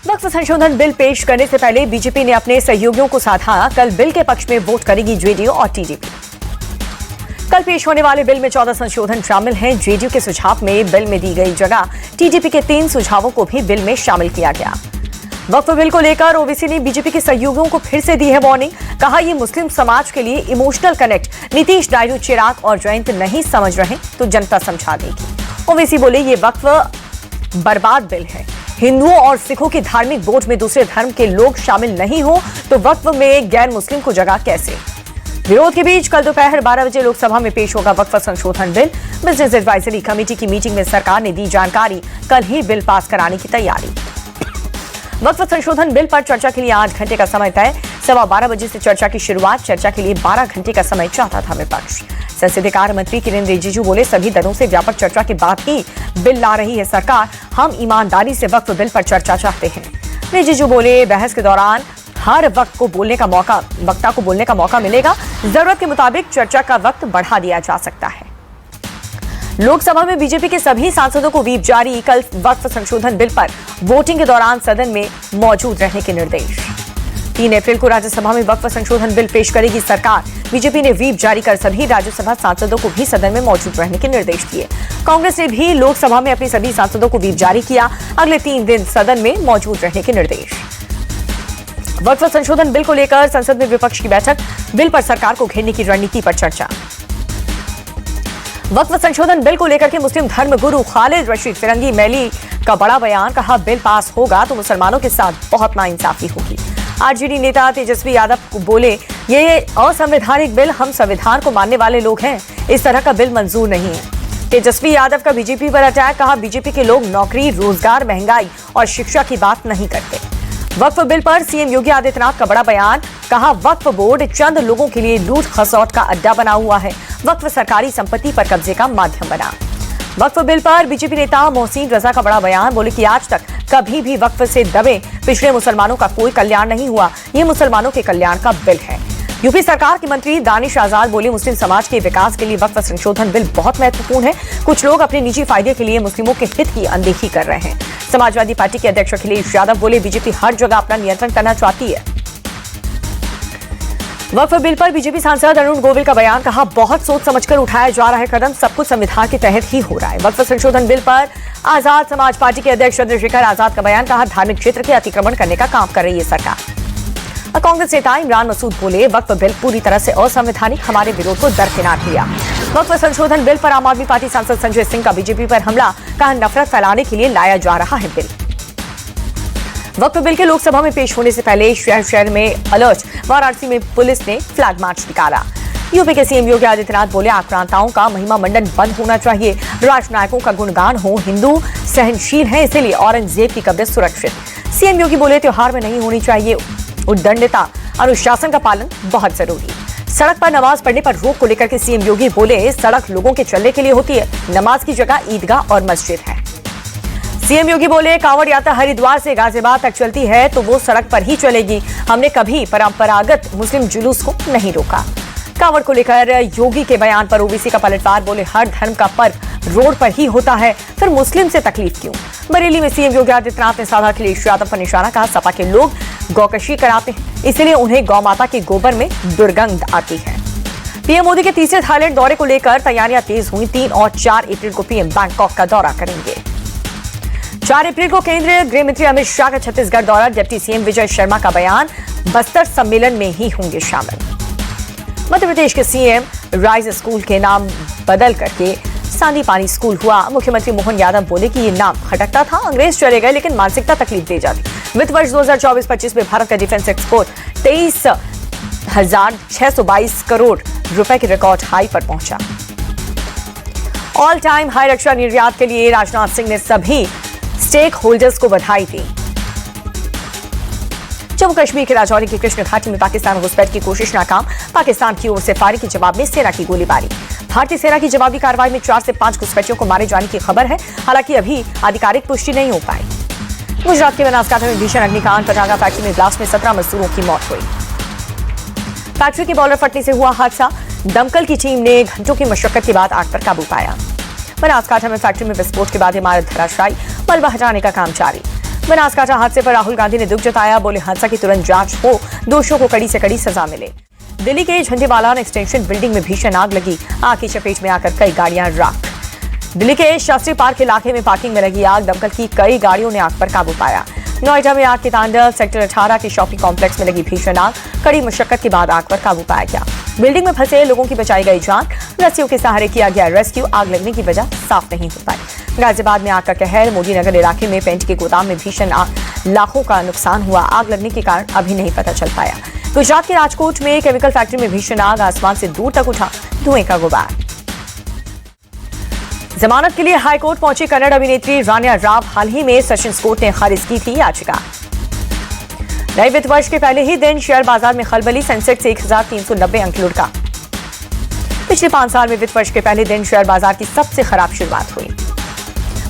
वक्फ संशोधन बिल पेश करने से पहले बीजेपी ने अपने सहयोगियों को साधा। कल बिल के पक्ष में वोट करेगी जेडीयू और टीडीपी। कल पेश होने वाले बिल में 14 संशोधन शामिल हैं। जेडीयू के सुझाव में बिल में दी गई जगह टीडीपी के 3 सुझावों को भी बिल में शामिल किया गया। वक्फ बिल को लेकर ओवैसी ने बीजेपी के सहयोगियों को फिर से दी है वार्निंग। कहा, ये मुस्लिम समाज के लिए इमोशनल कनेक्ट नीतीश, नायडू, चिराग और जयंत नहीं समझ रहे तो जनता समझा देगी। ओवैसी बोले, ये वक्फ बर्बाद बिल है। हिंदुओं और सिखों की धार्मिक बोझ में दूसरे धर्म के लोग शामिल नहीं हो तो वक्फ में गैर मुस्लिम को जगह कैसे। विरोध के बीच कल दोपहर 12 बजे लोकसभा में पेश होगा वक्फ संशोधन बिल। बिजनेस एडवाइजरी कमेटी की मीटिंग में सरकार ने दी जानकारी, कल ही बिल पास कराने की तैयारी। वक्फ संशोधन बिल पर चर्चा के लिए 8 घंटे का समय तय। 12:15 बजे से चर्चा की शुरुआत। चर्चा के लिए 12 घंटे का समय चाहता था विपक्ष। संसदीय कार्य मंत्री किरेन रिजिजू बोले, सभी दलों से व्यापक चर्चा के बाद ही बिल ला रही है सरकार। हम ईमानदारी से वक्फ बिल पर चर्चा चाहते हैं। रिजिजू बोले, बहस के दौरान हर वक्ता को बोलने का मौका मिलेगा। जरूरत के मुताबिक चर्चा का वक्त बढ़ा दिया जा सकता है। लोकसभा में बीजेपी के सभी सांसदों को व्हीप जारी। कल वक्फ संशोधन बिल पर वोटिंग के दौरान सदन में मौजूद रहने के निर्देश। 3 अप्रैल को राज्यसभा में वक्फ संशोधन बिल पेश करेगी सरकार। बीजेपी ने व्हीप जारी कर सभी राज्यसभा सांसदों को भी सदन में मौजूद रहने के निर्देश दिए। कांग्रेस ने भी लोकसभा में अपने सभी सांसदों को व्हीप जारी किया। अगले 3 दिन सदन में मौजूद रहने के निर्देश। वक्फ संशोधन बिल को लेकर संसद में विपक्ष की बैठक। बिल पर सरकार को घेरने की रणनीति पर चर्चा। वक्फ संशोधन बिल को लेकर के मुस्लिम धर्म गुरु खालिद रशीद फिरंगी मैली का बड़ा बयान। कहा, बिल पास होगा तो मुसलमानों के साथ बहुत नाइंसाफी होगी। आरजेडी नेता तेजस्वी यादव को बोले, ये असंवैधानिक बिल, हम संविधान को मानने वाले लोग हैं, इस तरह का बिल मंजूर नहीं है। तेजस्वी यादव का बीजेपी पर अटैक। कहा, बीजेपी के लोग नौकरी, रोजगार, महंगाई और शिक्षा की बात नहीं करते। वक्फ बिल पर सीएम योगी आदित्यनाथ का बड़ा बयान। कहा, वक्फ बोर्ड चंद लोगों के लिए लूट खसौट का अड्डा बना हुआ है। वक्फ सरकारी संपत्ति पर कब्जे का माध्यम बना। वक्फ बिल पर बीजेपी नेता मोहसिन रजा का बड़ा बयान। बोले कि आज तक कभी भी वक्फ से दबे पिछड़े मुसलमानों का कोई कल्याण नहीं हुआ। ये मुसलमानों के कल्याण का बिल है। यूपी सरकार के मंत्री दानिश आजाद बोले, मुस्लिम समाज के विकास के लिए वक्फ संशोधन बिल बहुत महत्वपूर्ण है। कुछ लोग अपने निजी फायदे के लिए मुस्लिमों के हित की अनदेखी कर रहे हैं। समाजवादी पार्टी के अध्यक्ष अखिलेश यादव बोले, बीजेपी हर जगह अपना नियंत्रण करना चाहती है। वक्फ बिल पर बीजेपी सांसद अरुण गोविल का बयान। कहा, बहुत सोच समझकर उठाया जा रहा है कदम, सब कुछ संविधान के तहत ही हो रहा है। वक्फ संशोधन बिल पर आजाद समाज पार्टी के अध्यक्ष चंद्रशेखर आजाद का बयान। कहा, धार्मिक क्षेत्र के अतिक्रमण करने का काम कर रही है सरकार। कांग्रेस नेता इमरान मसूद बोले, वक्फ बिल पूरी तरह से असंवैधानिक, हमारे विरोध को दरकिनार किया। वक्फ संशोधन बिल पर आम आदमी पार्टी सांसद संजय सिंह का बीजेपी पर हमला। कहा, नफरत फैलाने के लिए लाया जा रहा है बिल। वक्फ बिल के लोकसभा में पेश होने से पहले शहर शहर में अलर्ट। वाराणसी में पुलिस ने फ्लैग मार्च निकाला। यूपी के सीएम योगी आदित्यनाथ बोले, आक्रांताओं का महिमा मंडन बंद होना चाहिए। राजनायकों का गुणगान हो। हिंदू सहनशील है, इसीलिए औरंगजेब की कब्र सुरक्षित। सीएम योगी बोले, त्योहार में नहीं होनी चाहिए उद्दंडता, अनुशासन का पालन बहुत जरूरी। सड़क पर नमाज पढ़ने पर रोक को लेकर के सीएम योगी बोले, सड़क लोगों के चलने के लिए होती है, नमाज की जगह ईदगाह और मस्जिद है। सीएम योगी बोले, कांवड़ यात्रा हरिद्वार से गाजियाबाद तक चलती है तो वो सड़क पर ही चलेगी। हमने कभी परंपरागत मुस्लिम जुलूस को नहीं रोका। कांवड़ को लेकर योगी के बयान पर ओबीसी का पलटवार। बोले, हर धर्म का पर्व रोड पर ही होता है, फिर मुस्लिम से तकलीफ क्यों। बरेली में सीएम योगी आदित्यनाथ ने साधा अखिलेश यादव पर निशाना। कहा, सपा के लोग गौकशी कराते हैं, इसलिए उन्हें गौ माता के गोबर में दुर्गंध आती है। पीएम मोदी के तीसरे थाईलैंड दौरे को लेकर तैयारियां तेज हुई। 3 और 4 अप्रैल को पीएम बैंकॉक का दौरा करेंगे। 4 अप्रैल को केंद्रीय गृह मंत्री अमित शाह का छत्तीसगढ़ दौरा। डिप्टी सीएम विजय शर्मा का बयान, बस्तर सम्मेलन में ही होंगे शामिल। मध्य प्रदेश के सीएम राइज स्कूल के नाम बदल करके सांदीपानी स्कूल हुआ। मुख्यमंत्री मोहन यादव बोले कि ये नाम खटकता था, अंग्रेज चले गए लेकिन मानसिकता तकलीफ दे जाती। वित्त वर्ष 2024-25 में भारत का डिफेंस एक्सपोर्ट 23,622 करोड़ रुपए के रिकॉर्ड हाई पर पहुंचा। ऑल टाइम हाई रक्षा निर्यात के लिए राजनाथ सिंह ने सभी स्टेक होल्डर्स को बधाई दी। जम्मू कश्मीर के राजौरी की कृष्ण घाटी में पाकिस्तान घुसपैठ की कोशिश नाकाम। पाकिस्तान की ओर से फायरिंग के जवाब में सेना की गोलीबारी। भारतीय सेना की जवाबी कार्रवाई में 4 से 5 घुसपैठियों को मारे जाने की खबर है, हालांकि अभी आधिकारिक पुष्टि नहीं हो पाई। गुजरात के बनासकांठा में भीषण अग्निकांड। पटांगा फैक्ट्री में ब्लास्ट में 17 मजदूरों की मौत हुई। फैक्ट्री के बॉयलर फटने से हुआ हादसा। दमकल की टीम ने घंटों की मशक्कत के बाद आग पर काबू पाया। बनासकांठा में फैक्ट्री में विस्फोट के बाद इमारत धराशायी, मलबा हटाने का काम जारी। बनासकांठा हादसे पर राहुल गांधी ने दुख जताया, बोले हादसा की तुरंत जांच हो, दोषियों को कड़ी से कड़ी सजा मिले। दिल्ली के झंडेवाला एक्सटेंशन बिल्डिंग में भीषण आग लगी, आग की चपेट में आकर कई गाड़ियां राख। दिल्ली के शास्त्री पार्क इलाके में पार्किंग में लगी आग, दमकल की कई गाड़ियों ने आग पर काबू पाया। नोएडा में आग के तांडव, सेक्टर 18 के शॉपिंग कॉम्प्लेक्स में लगी भीषण आग, कड़ी मशक्कत के बाद आग पर काबू पाया गया। बिल्डिंग में फंसे लोगों की बचाई गई जान, रस्सियों के सहारे किया गया रेस्क्यू, आग लगने की वजह साफ नहीं हो पाई। गाजियाबाद में आग का कहर, मोदी नगर इलाके में पेंट के गोदाम में भीषण आग, लाखों का नुकसान हुआ, आग लगने के कारण अभी नहीं पता चल पाया। गुजरात के राजकोट में केमिकल फैक्ट्री में भीषण आग, आसमान से दूर तक उठा धुएं का गुबार। जमानत के लिए हाईकोर्ट पहुंची कन्नड़ अभिनेत्री रान्या राव, हाल ही में सेशंस कोर्ट ने खारिज की थी याचिका। नए वित्त वर्ष के पहले ही दिन शेयर बाजार में खलबली, सेंसेक्स 1390 अंक लुढ़का। पिछले 5 साल में वित्त वर्ष के पहले दिन शेयर बाजार की सबसे खराब शुरुआत हुई।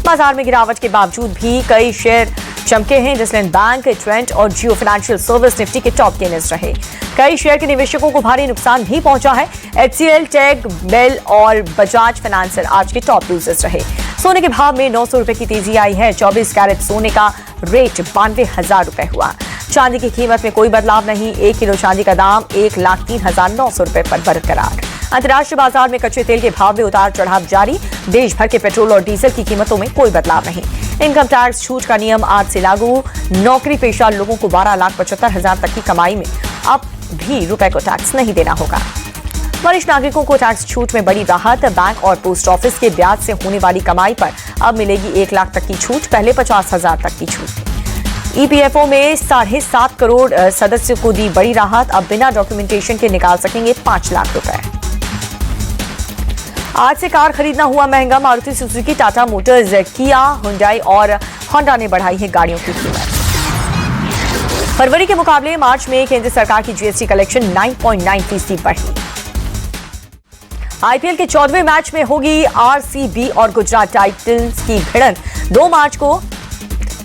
बाजार में गिरावट के बावजूद भी कई शेयर चमके हैं। इंडसलैंड बैंक, ट्रेंट और जियो फाइनेंशियल सर्विस निफ्टी के टॉप गेनर्स रहे। कई शेयर के निवेशकों को भारी नुकसान भी पहुंचा है। HCL, टेक, बेल और बजाज फाइनेंसर आज के टॉप लूजर्स रहे। सोने के भाव में 900 रुपए की तेजी आई है। 24 कैरेट सोने का रेट 92,000 रुपए हुआ। चांदी की कीमत में कोई बदलाव नहीं, 1 किलो चांदी का दाम 1,03,900 रुपए पर बरकरार। अंतर्राष्ट्रीय बाजार में कच्चे तेल के भाव में उतार चढ़ाव जारी। देश भर के पेट्रोल और डीजल की कीमतों में कोई बदलाव नहीं। इनकम टैक्स छूट का नियम आज से लागू। नौकरी पेशा लोगों को 12,75,000 तक की कमाई में अब भी रुपए को टैक्स नहीं देना होगा। वरिष्ठ नागरिकों को टैक्स छूट में बड़ी राहत। बैंक और पोस्ट ऑफिस के ब्याज से होने वाली कमाई पर अब मिलेगी 1 लाख तक की छूट, पहले 50,000 तक की छूट। EPFO में 7.5 करोड़ सदस्यों को दी बड़ी राहत, अब बिना डॉक्यूमेंटेशन के निकाल सकेंगे 5 लाख रुपए। आज से कार खरीदना हुआ महंगा। मारुति सुजुकी, टाटा मोटर्स, किया, हुंडई और होंडा ने बढ़ाई है गाड़ियों की कीमत। फरवरी के मुकाबले मार्च में केंद्र सरकार की GST कलेक्शन 9.9% बढ़ी। IPL के 14वें मैच में होगी RCB और गुजरात टाइटंस की भिड़ंत। 2 मार्च को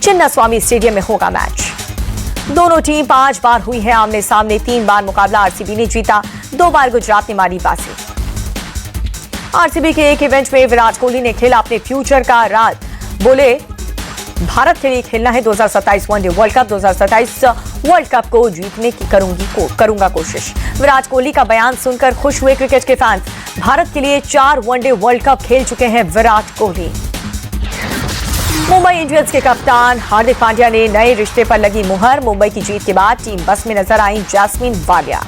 चिन्नास्वामी स्टेडियम में होगा मैच। दोनों टीम 5 बार हुई है आमने सामने। 3 बार मुकाबला RCB ने जीता, 2 बार गुजरात ने मारी बाजी। RCB के एक इवेंट में विराट कोहली ने खेला अपने फ्यूचर का राज, बोले भारत के लिए खेलना है 2027 one day world cup. 2027 world cup को जीतने की करूंगा कोशिश। विराट कोहली का बयान सुनकर खुश हुए क्रिकेट के फैंस। भारत के लिए 4 वनडे वर्ल्ड कप खेल चुके हैं विराट कोहली। मुंबई इंडियंस के कप्तान हार्दिक पांड्या ने नए रिश्ते पर लगी मुहर। मुंबई की जीत के बाद टीम बस में नजर आई जैस्मिन वालिया।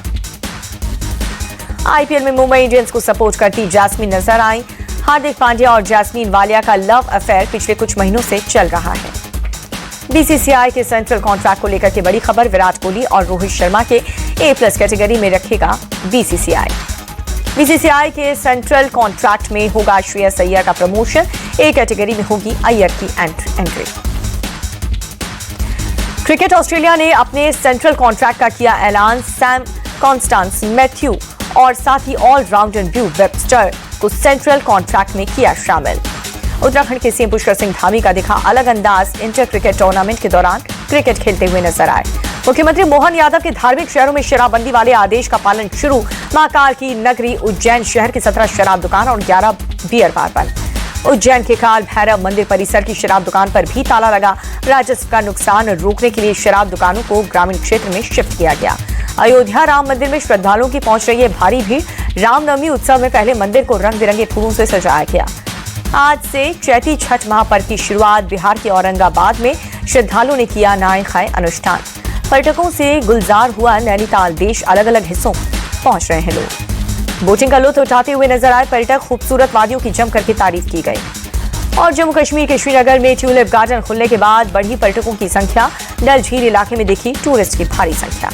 IPL में मुंबई इंडियंस को सपोर्ट करती जैस्मिन नजर आई। हार्दिक पांड्या और जैस्मिन वालिया का लव अफेयर पिछले कुछ महीनों से चल रहा है। BCCI के सेंट्रल कॉन्ट्रैक्ट को लेकर के बड़ी खबर। विराट कोहली और रोहित शर्मा के A+ कैटेगरी में रखेगा BCCI। BCCI के सेंट्रल कॉन्ट्रैक्ट में होगा श्रेयस अय्यर का प्रमोशन। A कैटेगरी में होगी अय्यर की एंट्री। क्रिकेट ऑस्ट्रेलिया ने अपने सेंट्रल कॉन्ट्रैक्ट का किया ऐलान। सैम कॉन्स्टेंस, मैथ्यू और साथ ही ऑलराउंडर ब्रू वेबस्टर को सेंट्रल कॉन्ट्रैक्ट में किया शामिल। उत्तराखंड के CM पुष्कर सिंह धामी का दिखा अलग अंदाज। इंटर क्रिकेट टूर्नामेंट के दौरान क्रिकेट खेलते हुए नजर आए। मुख्यमंत्री मोहन यादव के धार्मिक शहरों में शराबबंदी वाले आदेश का पालन शुरू। महाकाल की नगरी उज्जैन शहर की 17 शराब दुकान और 11 बियर बार बंद। उज्जैन के काल भैरव मंदिर परिसर की शराब दुकान पर भी ताला लगा। राजस्व का नुकसान रोकने के लिए शराब दुकानों को ग्रामीण क्षेत्र में शिफ्ट किया गया। अयोध्या राम मंदिर में श्रद्धालुओं की पहुंच रही है भारी भीड़। रामनवमी उत्सव में पहले मंदिर को रंग बिरंगे फूलों से सजाया गया। आज से चैती छठ महापर्व की शुरुआत। बिहार के औरंगाबाद में श्रद्धालुओं ने किया नहाय खाए अनुष्ठान। पर्यटकों से गुलजार हुआ नैनीताल। देश अलग अलग हिस्सों पहुंच रहे हैं लोग। बोटिंग का लुत्फ उठाते हुए नजर आए पर्यटक। खूबसूरत वादियों की जमकर के तारीफ की गई। और जम्मू कश्मीर के श्रीनगर में ट्यूलिप गार्डन खुलने के बाद बढ़ी पर्यटकों की संख्या। डल झील इलाके में दिखी टूरिस्ट की भारी संख्या।